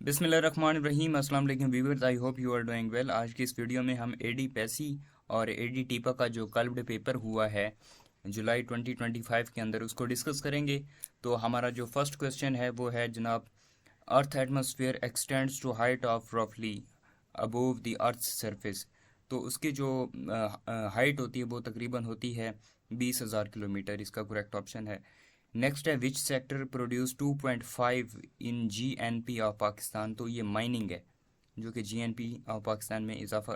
बिस्मिल्लाहिर्रहमानिर्रहीम। अस्सलाम वालेकुम viewers, I hope you are doing well. आज की इस वीडियो में हम एडी पैसी और एडी टीपा का जो कल्ब्ड पेपर हुआ है जुलाई 2025 के अंदर उसको डिस्कस करेंगे। तो हमारा जो फर्स्ट क्वेश्चन है वो है जनाब, earth atmosphere extends to height of रफली अबोव द अर्थ सरफेस। तो उसकी जो हाइट होती है वो तकरीबन होती है 20,000 किलोमीटर। इसका करेक्ट ऑप्शन है। नेक्स्ट है, which sector produce 2.5 in GNP of Pakistan. तो ये माइनिंग है जो कि जीएनपी ऑफ पाकिस्तान में इजाफा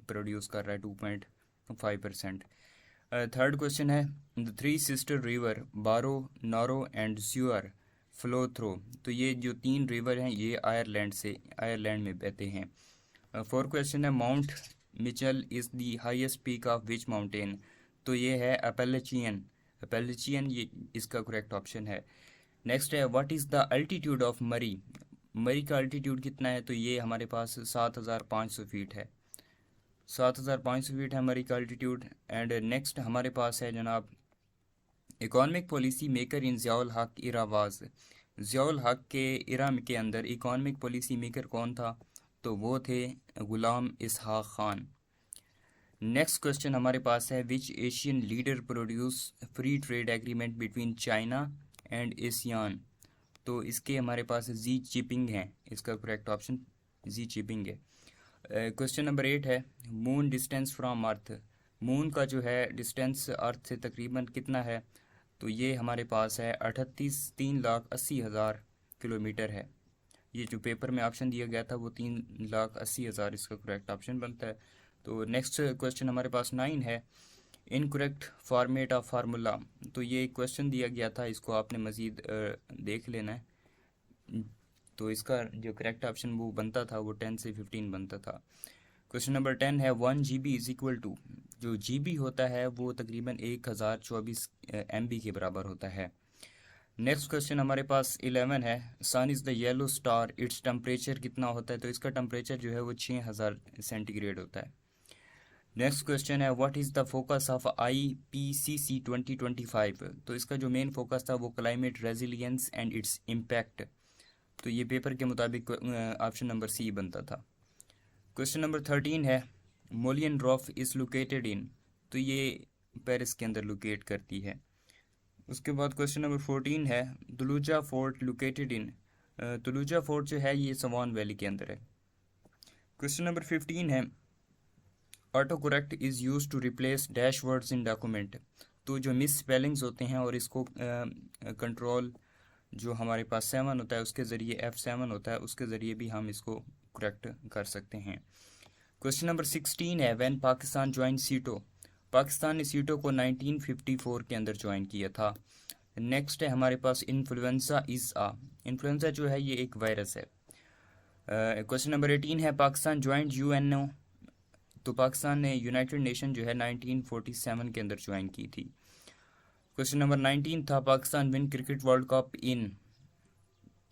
प्रोड्यूस कर रहा है 2.5%। थर्ड क्वेश्चन है, द थ्री सिस्टर रिवर बारो, नारो एंड स्यूअर फ्लो थ्रो। तो ये जो तीन रिवर हैं ये आयरलैंड में बहते हैं। फोर्थ क्वेश्चन है, mount Mitchell is the highest peak of which mountain. तो ये है अपैलेचियन ये इसका करेक्ट ऑप्शन है। नेक्स्ट है, what is the altitude of मरी। मरी का अल्टीट्यूड कितना है। तो ये हमारे पास 7,500 फीट है। 7,500 फीट है मरी का अल्टीट्यूड। एंड नेक्स्ट हमारे पास है जनाब, इकॉनमिक पॉलिसी मेकर इन ज़ियाउल हक इरावाज। ज़ियाउल हक के इरा के अंदर इकॉनमिक पॉलिसी मेकर कौन था। तो वो थे गुलाम इसहाक खान। नेक्स्ट क्वेश्चन हमारे पास है, which Asian leader produce free trade agreement between China and ASEAN. तो इसके हमारे पास जी चिपिंग है। इसका करेक्ट ऑप्शन जी चिपिंग है। क्वेश्चन नंबर 8 है, moon distance from earth. Moon का जो है डिस्टेंस अर्थ से तकरीबन कितना है। तो ये हमारे पास है 3,80,000 किलोमीटर है। ये जो पेपर में ऑप्शन दिया गया था वो 3,80,000 इसका करेक्ट ऑप्शन बनता है। तो नेक्स्ट क्वेश्चन हमारे पास 9 है, इनकरेक्ट फॉर्मेट ऑफ फार्मूला। तो ये एक क्वेश्चन दिया गया था, इसको आपने मज़ीद देख लेना है। तो इसका जो करेक्ट ऑप्शन वो बनता था वो 10 से 15 बनता था। क्वेश्चन नंबर 10 है, 1 GB इज़ इक्वल टू। जो GB होता है वो तकरीबन 1024 MB के बराबर होता है। नेक्स्ट क्वेश्चन हमारे पास 11 है, sun is the yellow star, its temperature कितना होता है। तो इसका टेम्परेचर जो है वो 6000 सेंटीग्रेड होता है। नेक्स्ट क्वेश्चन है, what is the focus of IPCC 2025। तो इसका जो मेन फोकस था वो climate resilience and its impact. तो ये पेपर के मुताबिक ऑप्शन नंबर सी बनता था। क्वेश्चन नंबर 13 है, मोलियन रॉफ इज़ लोकेटेड इन। तो ये पेरिस के अंदर लोकेट करती है। उसके बाद क्वेश्चन नंबर 14 है, तुलुजा फोर्ट लोकेटेड इन। तुलुजा फोर्ट जो है ये सवान वैली के अंदर है। क्वेश्चन नंबर 15 है, auto correct is use to replace dash words in document. तो जो मिस स्पेलिंग्स होते हैं और इसको कंट्रोल जो हमारे पास 7 होता है उसके ज़रिए, F7 होता है उसके ज़रिए भी हम इसको करेक्ट कर सकते हैं। क्वेश्चन नंबर 16 है, व्हेन पाकिस्तान ज्वाइन सीटो। पाकिस्तान ने सीटो को 1954 के अंदर ज्वाइन किया था। नेक्स्ट है हमारे पास, इन्फ्लुएंजा इज़ आ। इन्फ्लुएंजा जो है ये एक वायरस है। क्वेश्चन नंबर 18 है, पाकिस्तान ज्वाइंट UNO। तो पाकिस्तान ने यूनाइटेड नेशन जो है 1947 के अंदर ज्वाइन की थी। क्वेश्चन नंबर 19 था, Pakistan win cricket world cup in.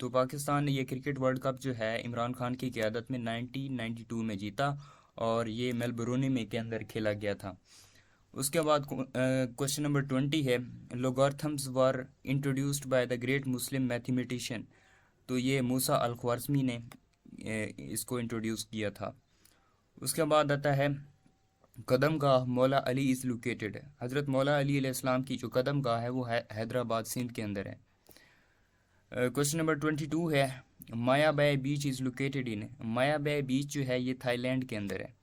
तो पाकिस्तान ने ये क्रिकेट वर्ल्ड कप जो है इमरान खान की क़यादत में 1992 में जीता और ये मेलबोर्न में के अंदर खेला गया था। उसके बाद क्वेश्चन नंबर 20 है, logarithms were introduced by the great Muslim mathematician. तो ये मूसा अल ख्वारिज़मी ने इसको इंट्रोड्यूस किया था। उसके बाद आता है, कदम गाह मौला अली इज़ लोकेटेड। हज़रत मौला अली अलैहिस्सलाम की जो कदम गाह है वो हैदराबाद सिंध के अंदर है। क्वेश्चन नंबर 22 है, Maya Bay beach is located in. Maya Bay beach जो है ये थाईलैंड के अंदर है।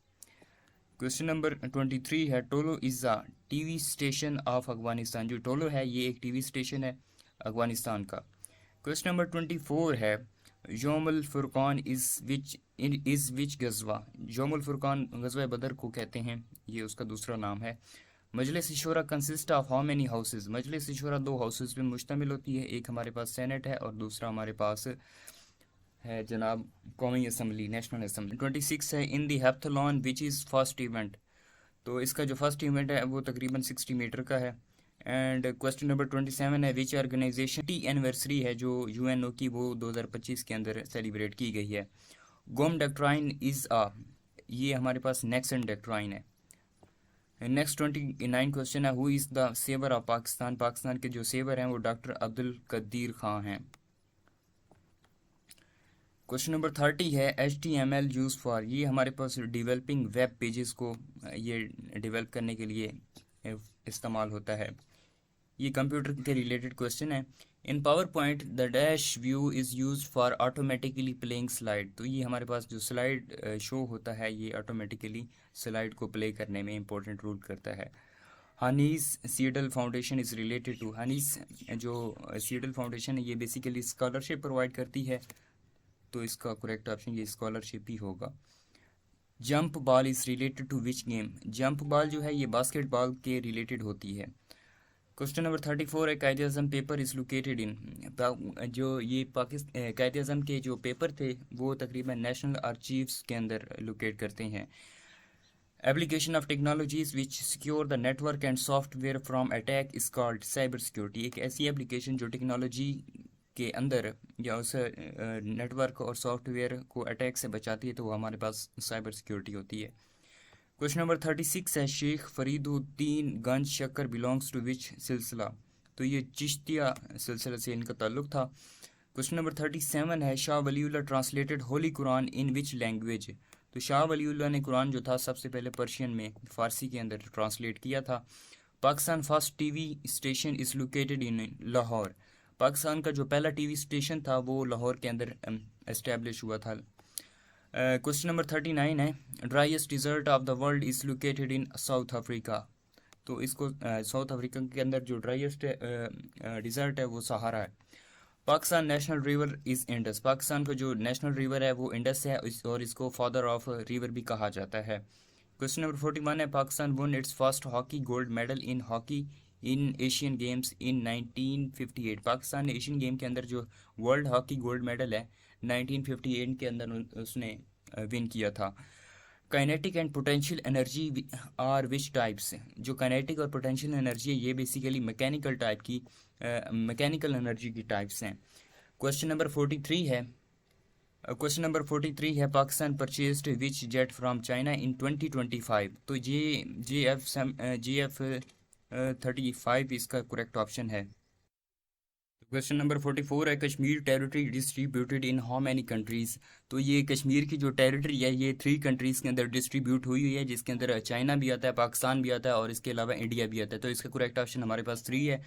क्वेश्चन नंबर 23 है, Tolo is a TV station of Afghanistan. जो टोलो है ये एक TV स्टेशन है अफगानिस्तान का। क्वेश्चन नंबर 24 है, योमुल फुरकान इज़ विच गज़वा। योमुल फुरकान गज़वा बदर को कहते हैं, ये उसका दूसरा नाम है। Majlis Shura consist of how many houses. Majlis Shura 2 houses पे मुश्तमिल होती है। एक हमारे पास सेनेट है और दूसरा हमारे पास है जनाब कौमी असम्बली, नेशनल असम्बली। 26 है, in the heptathlon which is first event. तो इसका जो फर्स्ट इवेंट है वो तकरीबन 60 मीटर का है। एंड क्वेश्चन नंबर 27 है, विच ऑर्गेनाइजेशन की एनिवर्सरी है जो UNO की वो 2025 के अंदर सेलिब्रेट की गई है। गोम डॉक्ट्राइन इज़ आ, ये हमारे पास नेक्सन डॉक्ट्राइन है। नेक्स्ट 29 क्वेश्चन है, who is the saviour of Pakistan. Pakistan के जो सेवर हैं वो डॉक्टर अब्दुल कदीर खां हैं। क्वेश्चन नंबर 30 है HTML यूज फॉर, ये हमारे पास डेवलपिंग वेब पेजेस को ये डेवलप करने के लिए इस्तेमाल होता है। ये कंप्यूटर के रिलेटेड क्वेश्चन है। In PowerPoint the dash view is use for automatically playing slide, तो ये हमारे पास जो स्लाइड शो होता है ये ऑटोमेटिकली स्लाइड को प्ले करने में इंपॉर्टेंट रोल करता है। Hanns Seidel foundation is related to, Hanns जो सीडल फाउंडेशन है ये बेसिकली स्कॉलरशिप प्रोवाइड करती है, तो इसका करेक्ट ऑप्शन ये स्कॉलरशिप ही होगा। Jump ball is related to which game, jump ball जो है ये बास्केटबॉल के रिलेटेड होती है। क्वेश्चन नंबर 34 है कायदे आज़म पेपर इज़ लोकेटेड इन, जो ये पाकिस्तान कायदे आज़म के जो पेपर थे वो तकरीबन नेशनल आर्चीव्स के अंदर लोकेट करते हैं। Application of technologies which secure the network and software from attack is called cyber security, एक ऐसी एप्लीकेशन जो टेक्नोलॉजी के अंदर या उस नेटवर्क और सॉफ्टवेयर को अटैक से बचाती है तो वो हमारे पास साइबर सिक्योरिटी होती है। क्वेश्चन नंबर 36 है शेख फरीदुद्दीन गंज शक्कर बिलोंग्स टू विच सिलसिला, तो ये चिश्तिया सिलसिला से इनका ताल्लुक था। क्वेश्चन नंबर 37 है Shah Waliullah translated Holi Quran in which language, तो शाह वलीउल्लाह ने कुरान जो था सबसे पहले पर्शियन में फ़ारसी के अंदर ट्रांसलेट किया था। Pakistan first TV station is located इन लाहौर, पाकिस्तान का जो पहला टीवी स्टेशन था वो लाहौर के अंदर एस्टेब्लिश हुआ था। क्वेश्चन नंबर 39 है driest desert of the world is located in South Africa, तो इसको साउथ अफ्रीका के अंदर जो ड्राइएस्ट डिज़र्ट है वो सहारा है। Pakistan national river is Indus, Pakistan का जो नेशनल रिवर है वो इंडस है और इसको फादर ऑफ रिवर भी कहा जाता है। क्वेश्चन नंबर 41 है Pakistan won its first hockey gold medal in hockey in Asian Games in 1958, Pakistan ने एशियन गेम के अंदर जो वर्ल्ड हॉकी गोल्ड मेडल है 1958 के अंदर उसने विन किया था। Kinetic and potential energy are which types, जो काइनेटिक और पोटेंशियल एनर्जी है ये बेसिकली मैकेनिकल टाइप की मैकेनिकल एनर्जी की टाइप्स हैं। क्वेश्चन नंबर 43 है Pakistan purchased which jet from China in 2025, तो ये GF35 इसका करेक्ट ऑप्शन है। क्वेश्चन नंबर 44 है Kashmir territory distributed in how many countries, तो ये कश्मीर की जो टेरिटरी है ये 3 कंट्रीज़ के अंदर डिस्ट्रीब्यूट हुई है, जिसके अंदर चाइना भी आता है, पाकिस्तान भी आता है और इसके अलावा इंडिया भी आता है, तो इसका करेक्ट ऑप्शन हमारे पास 3 है।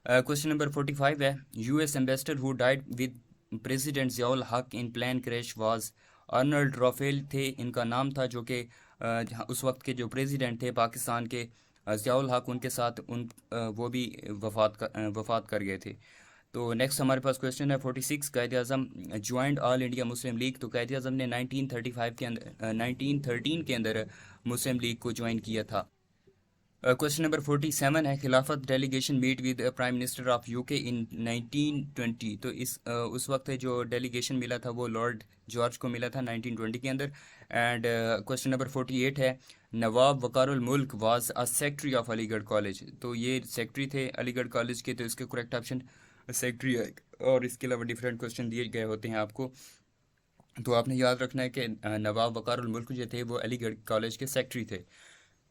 क्वेश्चन नंबर 45 है US ambassador who died with president Ziaul हक इन प्लेन क्रैश वाज अर्नल्ड रॉफेल थे, इनका नाम था, जो कि उस वक्त के जो प्रेसिडेंट थे पाकिस्तान के ज़ियाउल हक, उनके साथ वो भी वफात कर गए थे। तो नेक्स्ट हमारे पास क्वेश्चन है 46 Quaid Azam joined all India Muslim League, तो कायदे आज़म ने 1913 के अंदर मुस्लिम लीग को ज्वाइन किया था। क्वेश्चन नंबर 47 है Khilafat delegation meet with prime minister of UK in 1920, तो उस वक्त जो डेलीगेशन मिला था वो लॉर्ड जॉर्ज को मिला था 1920 के अंदर। एंड क्वेश्चन नंबर 48 है नवाब वकारुल मुल्क was a secretary of Aligarh college, तो ये सेक्रेटरी थे अलीगढ़ कॉलेज के, तो इसके करेक्ट ऑप्शन सेक्रेटरी है। और इसके अलावा डिफरेंट क्वेश्चन दिए गए होते हैं आपको, तो आपने याद रखना है कि नवाब वकारुल मुल्क जो थे वो अलीगढ़ कॉलेज के सेक्रेटरी थे।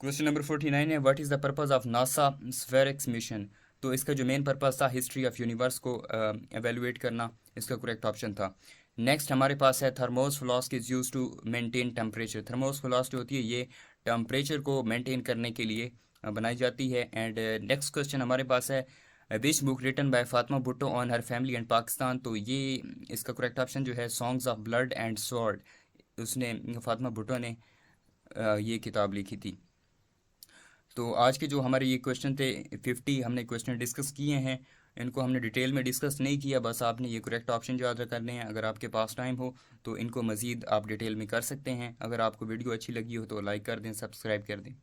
क्वेश्चन नंबर 49 है what is the purpose of NASA SPHEREx mission, तो इसका जो मेन पर्पस था हिस्ट्री ऑफ यूनिवर्स को एवेलुएट करना, इसका करेक्ट ऑप्शन था। नेक्स्ट हमारे पास है thermos flask is use to maintain temperature, thermos flask जो होती है ये टेम्परेचर को मेंटेन करने के लिए बनाई जाती है। एंड नेक्स्ट क्वेश्चन हमारे पास है which book written by Fatima Bhutto on her family and Pakistan, तो ये इसका करेक्ट ऑप्शन जो है songs of blood and sword, उसने फातिमा भुट्टो ने ये किताब लिखी थी। तो आज के जो हमारे ये क्वेश्चन थे 50 हमने क्वेश्चन डिस्कस किए हैं, इनको हमने डिटेल में डिस्कस नहीं किया, बस आपने ये करेक्ट ऑप्शन याद करने हैं। अगर आपके पास टाइम हो तो इनको मज़ीद आप डिटेल में कर सकते हैं। अगर आपको वीडियो अच्छी लगी हो तो लाइक कर दें, सब्सक्राइब कर दें।